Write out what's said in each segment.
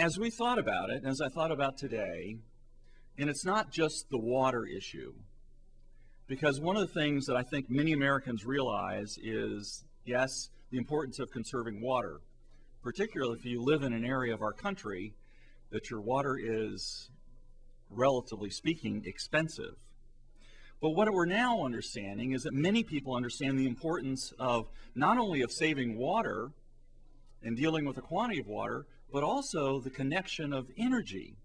as we thought about it, as I thought about today, and it's not just the water issue, because one of the things that I think many Americans realize is, yes, the importance of conserving water, particularly if you live in an area of our country that your water is, relatively speaking, expensive. But what we're now understanding is that many people understand the importance of not only of saving water and dealing with the quantity of water, but also the connection of energy.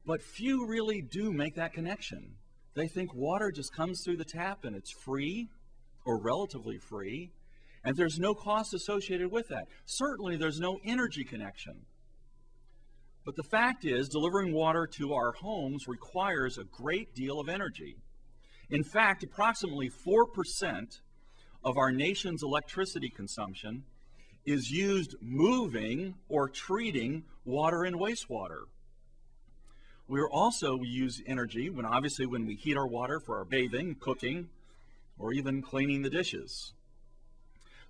But few really do make that connection. They think water just comes through the tap and it's free, or relatively free, and there's no cost associated with that. Certainly there's no energy connection. But the fact is, delivering water to our homes requires a great deal of energy. In fact, approximately 4% of our nation's electricity consumption is used moving or treating water and wastewater. We also use energy obviously when we heat our water for our bathing, cooking, or even cleaning the dishes.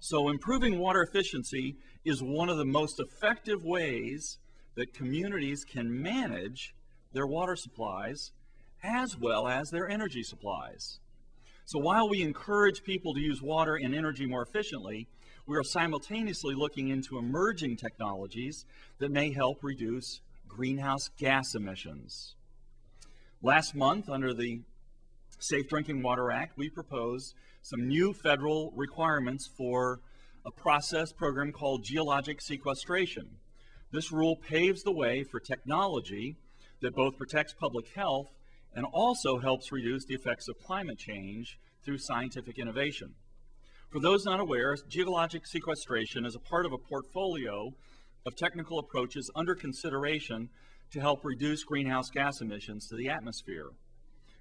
So improving water efficiency is one of the most effective ways that communities can manage their water supplies as well as their energy supplies. So while we encourage people to use water and energy more efficiently, we are simultaneously looking into emerging technologies that may help reduce greenhouse gas emissions. Last month, under the Safe Drinking Water Act, we proposed some new federal requirements for a process program called geologic sequestration. This rule paves the way for technology that both protects public health and also helps reduce the effects of climate change through scientific innovation. For those not aware, geologic sequestration is a part of a portfolio of technical approaches under consideration to help reduce greenhouse gas emissions to the atmosphere.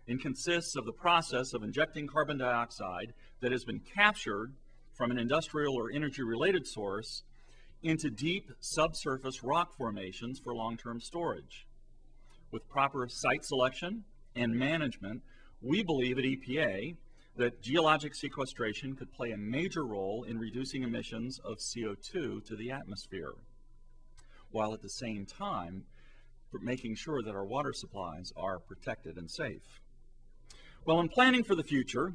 It consists of the process of injecting carbon dioxide that has been captured from an industrial or energy-related source into deep subsurface rock formations for long-term storage. With proper site selection and management, we believe at EPA that geologic sequestration could play a major role in reducing emissions of CO2 to the atmosphere, while at the same time making sure that our water supplies are protected and safe. Well, in planning for the future,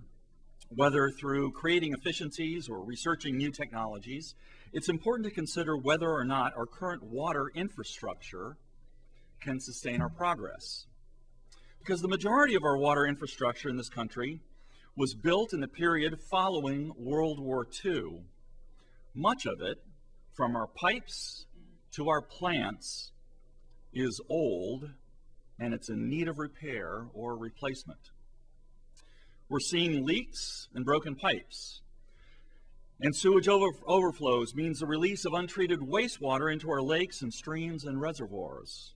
whether through creating efficiencies or researching new technologies, it's important to consider whether or not our current water infrastructure can sustain our progress. Because the majority of our water infrastructure in this country was built in the period following World War II. Much of it, from our pipes to our plants, is old and it's in need of repair or replacement. We're seeing leaks and broken pipes. And sewage overflows means the release of untreated wastewater into our lakes and streams and reservoirs.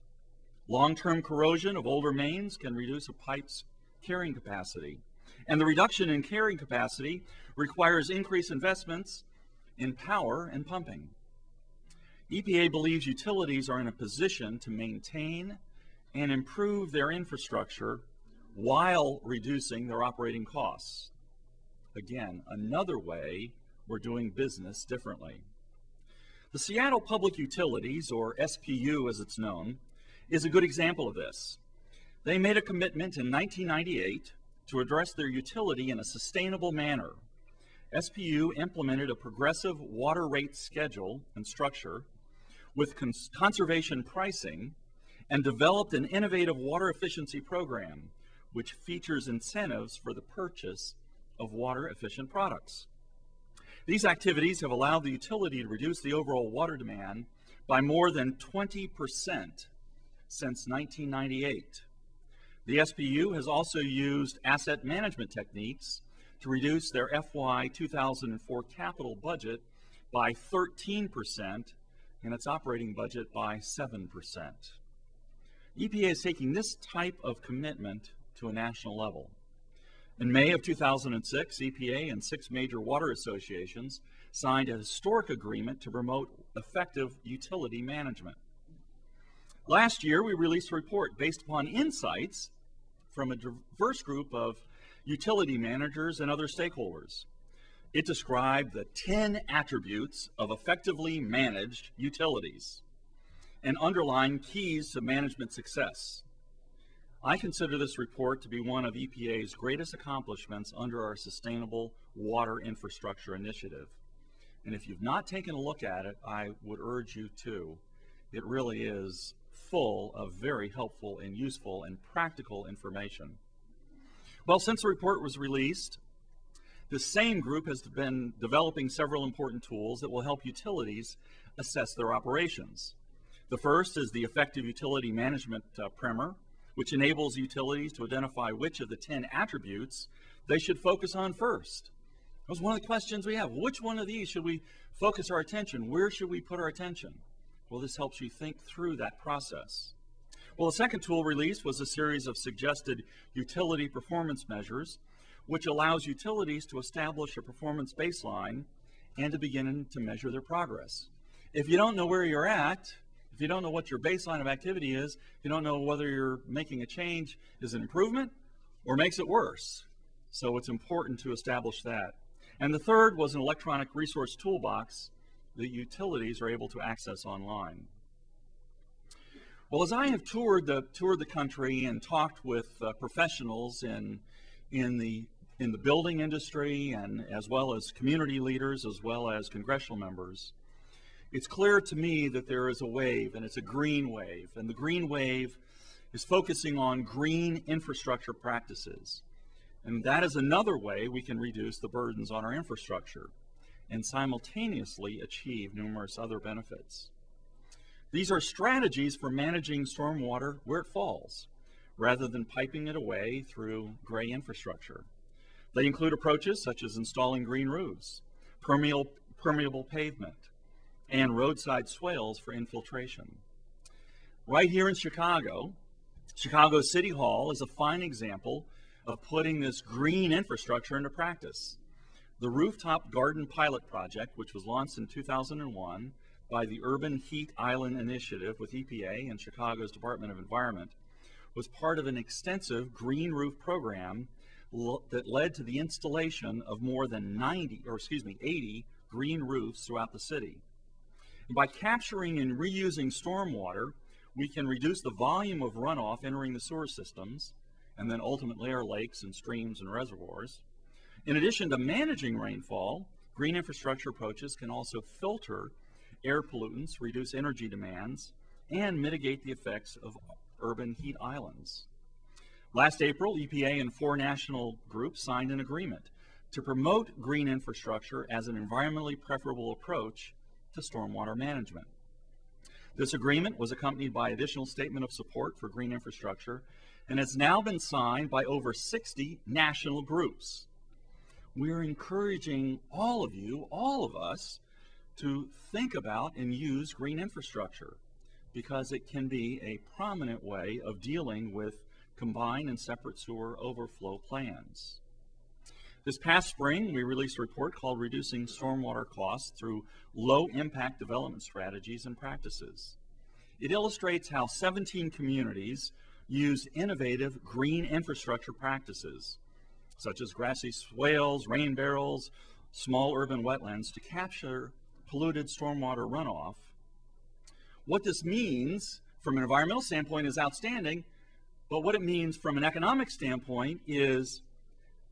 Long-term corrosion of older mains can reduce a pipe's carrying capacity. And the reduction in carrying capacity requires increased investments in power and pumping. EPA believes utilities are in a position to maintain and improve their infrastructure while reducing their operating costs. Again, another way we're doing business differently. The Seattle Public Utilities, or SPU as it's known, is a good example of this. They made a commitment in 1998 to address their utility in a sustainable manner. SPU implemented a progressive water rate schedule and structure with conservation pricing and developed an innovative water efficiency program which features incentives for the purchase of water-efficient products. These activities have allowed the utility to reduce the overall water demand by more than 20% since 1998. The SPU has also used asset management techniques to reduce their FY 2004 capital budget by 13% and its operating budget by 7%. EPA is taking this type of commitment to a national level. In May of 2006, EPA and 6 major water associations signed a historic agreement to promote effective utility management. Last year, we released a report based upon insights from a diverse group of utility managers and other stakeholders. It described the 10 attributes of effectively managed utilities. and underline keys to management success. I consider this report to be one of EPA's greatest accomplishments under our Sustainable Water Infrastructure Initiative. And if you've not taken a look at it, I would urge you to. It really is full of very helpful and useful and practical information. Well, since the report was released, the same group has been developing several important tools that will help utilities assess their operations. The first is the Effective Utility Management Primer, which enables utilities to identify which of the 10 attributes they should focus on first. That was one of the questions we have. Which one of these should we focus our attention? Where should we put our attention? Well, this helps you think through that process. Well, the second tool released was a series of suggested utility performance measures, which allows utilities to establish a performance baseline and to begin to measure their progress. If you don't know where you're at, if you don't know what your baseline of activity is, if you don't know whether you're making a change is an improvement or makes it worse. So it's important to establish that. And the third was an electronic resource toolbox that utilities are able to access online. Well, as I have toured the country and talked with professionals in the building industry, and as well as community leaders, as well as congressional members, it's clear to me that there is a wave, and it's a green wave. And the green wave is focusing on green infrastructure practices. And that is another way we can reduce the burdens on our infrastructure and simultaneously achieve numerous other benefits. These are strategies for managing stormwater where it falls, rather than piping it away through gray infrastructure. They include approaches such as installing green roofs, permeable pavement, and roadside swales for infiltration. Right here in Chicago, Chicago City Hall is a fine example of putting this green infrastructure into practice. The Rooftop Garden Pilot Project, which was launched in 2001 by the Urban Heat Island Initiative with EPA and Chicago's Department of Environment, was part of an extensive green roof program that led to the installation of more than 80 green roofs throughout the city. And by capturing and reusing stormwater, we can reduce the volume of runoff entering the sewer systems, and then ultimately our lakes and streams and reservoirs. In addition to managing rainfall, green infrastructure approaches can also filter air pollutants, reduce energy demands, and mitigate the effects of urban heat islands. Last April, EPA and 4 national groups signed an agreement to promote green infrastructure as an environmentally preferable approach to stormwater management. This agreement was accompanied by additional statement of support for green infrastructure and has now been signed by over 60 national groups. We're encouraging all of you, all of us, to think about and use green infrastructure because it can be a prominent way of dealing with combined and separate sewer overflow plans. This past spring, we released a report called Reducing Stormwater Costs Through Low-Impact Development Strategies and Practices. It illustrates how 17 communities use innovative green infrastructure practices, such as grassy swales, rain barrels, small urban wetlands, to capture polluted stormwater runoff. What this means from an environmental standpoint is outstanding, but what it means from an economic standpoint is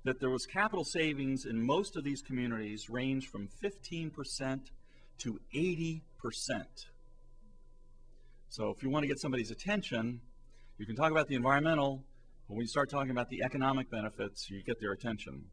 that there was capital savings in most of these communities range from 15% to 80%. So if you want to get somebody's attention, you can talk about the environmental, but when you start talking about the economic benefits, you get their attention.